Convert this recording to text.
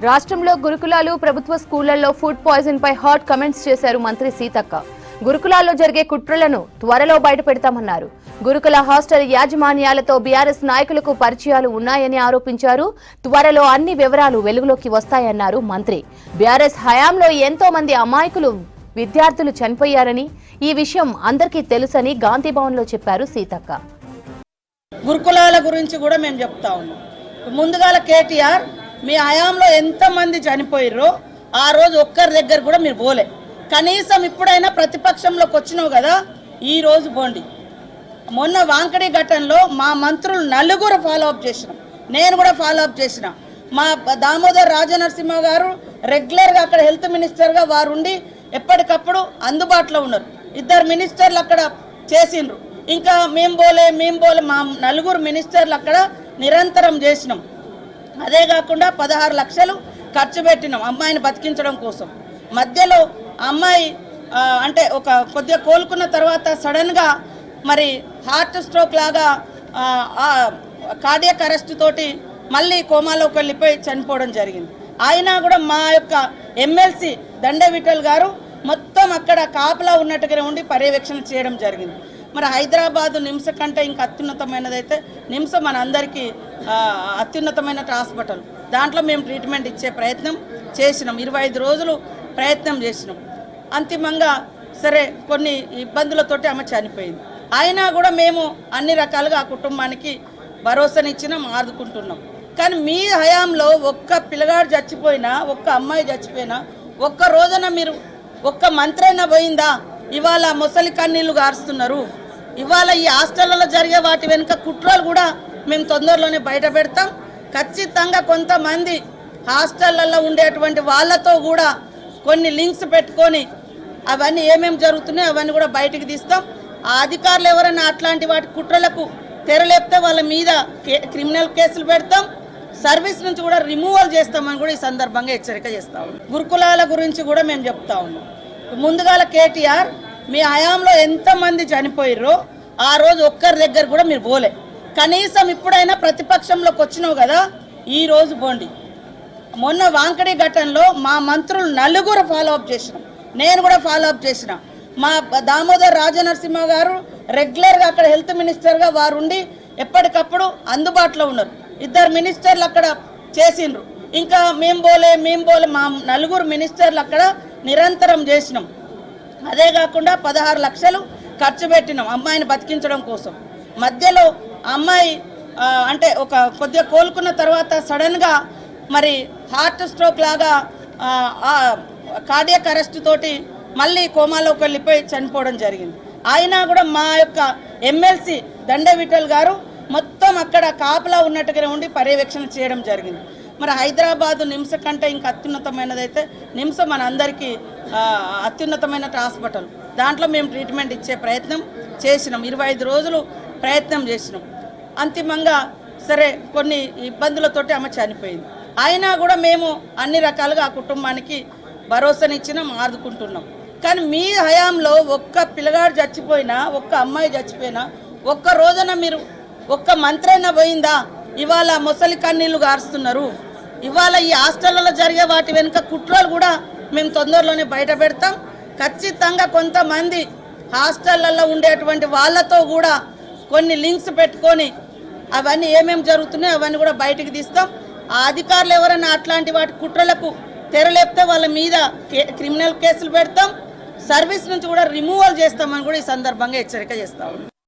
రాష్ట్రంలో గురుకులాలు ప్రభుత్వ స్కూళ్లలో ఫుడ్ పాయిజన్ పై హాట్ కమెంట్స్ చేశారు మంత్రి సీతక్క. గురుకులాల్లో జరిగే కుట్రలను త్వరలో బయటపెడతామన్నారు. గురుకుల హాస్టల్ యాజమాన్యాలతో బీఆర్ఎస్ నాయకులకు పరిచయాలు ఉన్నాయని ఆరోపించారు. త్వరలో అన్ని వివరాలు వెలుగులోకి వస్తాయన్నారు మంత్రి. బీఆర్ఎస్ హయాంలో ఎంతో మంది అమాయకులు విద్యార్థులు చనిపోయారని, ఈ విషయం అందరికీ తెలుసని గాంధీభవన్లో చెప్పారు సీతక్క. గురుకులాల గురించి కూడా మేము చెప్తా ఉన్నాం. ముందుగాల కేటీఆర్ మీ హయాంలో ఎంతమంది చనిపోయారో ఆ రోజు ఒక్కరి దగ్గర కూడా మీరు పోలే. కనీసం ఇప్పుడైనా ప్రతిపక్షంలోకి వచ్చినావు కదా, ఈరోజు పోండి. మొన్న వాంకడి ఘటనలో మా మంత్రులు నలుగురు ఫాలో అప్ చేసినాం, నేను కూడా ఫాలో అప్ చేసిన. మా దామోదర్ రాజనరసింహ గారు రెగ్యులర్గా అక్కడ హెల్త్ మినిస్టర్గా వారు ఉండి ఎప్పటికప్పుడు అందుబాటులో ఉన్నారు. ఇద్దరు మినిస్టర్లు అక్కడ చేసిండ్రు. ఇంకా మేము పోలే మా నలుగురు మినిస్టర్లు అక్కడ నిరంతరం చేసినాం. అదే కాకుండా 16 లక్షలు ఖర్చు పెట్టినాం అమ్మాయిని బతికించడం కోసం. మధ్యలో అమ్మాయి అంటే ఒక కొద్దిగా కోలుకున్న తర్వాత సడన్గా మరి హార్ట్ స్ట్రోక్ లాగా కార్డియాక్ అరెస్ట్ తోటి మళ్ళీ కోమాలోకి వెళ్ళిపోయి చనిపోవడం జరిగింది. అయినా కూడా మా యొక్క ఎమ్మెల్సీ దండే విఠల్ గారు మొత్తం అక్కడ కాపలా ఉన్నట్టుగానే ఉండి పర్యవేక్షణ చేయడం జరిగింది. మరి హైదరాబాదు నిమ్స్ కంటే ఇంకా అత్యున్నతమైనదైతే నిమ్స్ మన అందరికీ అత్యున్నతమైన హాస్పిటల్. దాంట్లో మేము ట్రీట్మెంట్ ఇచ్చే ప్రయత్నం చేసినాం. 25 రోజులు ప్రయత్నం చేసినాం. అంతిమంగా సరే కొన్ని ఇబ్బందులతోటి ఆమె చనిపోయింది. అయినా కూడా మేము అన్ని రకాలుగా ఆ కుటుంబానికి భరోసానిచ్చినాం, ఆదుకుంటున్నాం. కానీ మీ హయాంలో ఒక్క పిల్లగాడు చచ్చిపోయినా, ఒక్క అమ్మాయి చచ్చిపోయినా, ఒక్క రోజున మీరు ఒక్క మంత్రైనా పోయిందా? ఇవాళ ముసలి కన్నీళ్లు గారుస్తున్నారు. ఇవాళ ఈ హాస్టళ్లలో జరిగే వాటి వెనుక కుట్రలు కూడా మేము తొందరలోనే బయట పెడతాం. ఖచ్చితంగా కొంతమంది హాస్టళ్లలో ఉండేటువంటి వాళ్ళతో కూడా కొన్ని లింక్స్ పెట్టుకొని అవన్నీ ఏమేమి జరుగుతున్నాయో అవన్నీ కూడా బయటికి తీస్తాం. ఆ అధికారులు ఎవరైనా అట్లాంటి వాటి కుట్రలకు తెరలేపితే వాళ్ళ మీద క్రిమినల్ కేసులు పెడతాం. సర్వీస్ నుంచి కూడా రిమూవల్ చేస్తామని కూడా ఈ సందర్భంగా హెచ్చరిక చేస్తా ఉన్నాం. గురుకులాల గురించి కూడా మేము చెప్తా ఉన్నాం. ముందుగాల కేటీఆర్ మీ హయాంలో ఎంతమంది చనిపోయారో ఆ రోజు ఒక్కరి దగ్గర కూడా మీరు పోలే. కనీసం ఇప్పుడైనా ప్రతిపక్షంలోకి వచ్చినావు కదా, ఈరోజు పోండి. మొన్న వాంకడి ఘటనలో మా మంత్రులు నలుగురు ఫాలో అప్ చేసినాం, నేను కూడా ఫాలో అప్ చేసిన. మా దామోదర్ రాజనరసింహ గారు రెగ్యులర్గా అక్కడ హెల్త్ మినిస్టర్గా వారు ఉండి ఎప్పటికప్పుడు అందుబాటులో ఉన్నారు. ఇద్దరు మినిస్టర్లు అక్కడ చేసిండ్రు. ఇంకా మేము పోలే మా నలుగురు మినిస్టర్లు అక్కడ నిరంతరం చేసినాం. అదే కాకుండా 16 లక్షలు ఖర్చు పెట్టినాం అమ్మాయిని బతికించడం కోసం. మధ్యలో అమ్మాయి అంటే ఒక కొద్దిగా కోలుకున్న తర్వాత సడన్గా మరి హార్ట్ స్ట్రోక్ లాగా కార్డియాక్ అరెస్ట్ తోటి మళ్ళీ కోమాలోకి వెళ్ళిపోయి చనిపోవడం జరిగింది. అయినా కూడా మా యొక్క ఎమ్మెల్సీ దండే విఠల్ గారు మొత్తం అక్కడ కాపలా ఉన్నట్టుగానే ఉండి పర్యవేక్షణ చేయడం జరిగింది. మరి హైదరాబాదు నిమ్స్ కంటే ఇంకా అత్యున్నతమైనదైతే నిమ్స్ మన అందరికీ అత్యున్నతమైన హాస్పిటల్. దాంట్లో మేము ట్రీట్మెంట్ ఇచ్చే ప్రయత్నం చేసినాం. 25 రోజులు ప్రయత్నం చేసినాం. అంతిమంగా సరే కొన్ని ఇబ్బందులతోటి ఆమె చనిపోయింది. అయినా కూడా మేము అన్ని రకాలుగా ఆ కుటుంబానికి భరోసానిచ్చినాం, ఆదుకుంటున్నాం. కానీ మీ హయాంలో ఒక్క పిల్లగాడు చచ్చిపోయినా, ఒక్క అమ్మాయి చచ్చిపోయినా, ఒక్క రోజున మీరు ఒక్క మంత్రైనా పోయిందా? ఇవాళ ముసలి కన్నీళ్లు గారుస్తున్నారు. ఇవాళ ఈ హాస్టళ్లలో జరిగే వాటి వెనుక కుట్రలు కూడా మేము తొందరలోనే బయట పెడతాం. ఖచ్చితంగా కొంతమంది హాస్టళ్లలో ఉండేటువంటి వాళ్ళతో కూడా కొన్ని లింక్స్ పెట్టుకొని అవన్నీ ఏమేమి జరుగుతున్నాయో అవన్నీ కూడా బయటికి తీస్తాం. ఆ అధికారులు ఎవరైనా అట్లాంటి వాటి కుట్రలకు తెరలేపితే వాళ్ళ మీద క్రిమినల్ కేసులు పెడతాం. సర్వీస్ నుంచి కూడా రిమూవల్ చేస్తామని కూడా ఈ సందర్భంగా హెచ్చరిక చేస్తాం.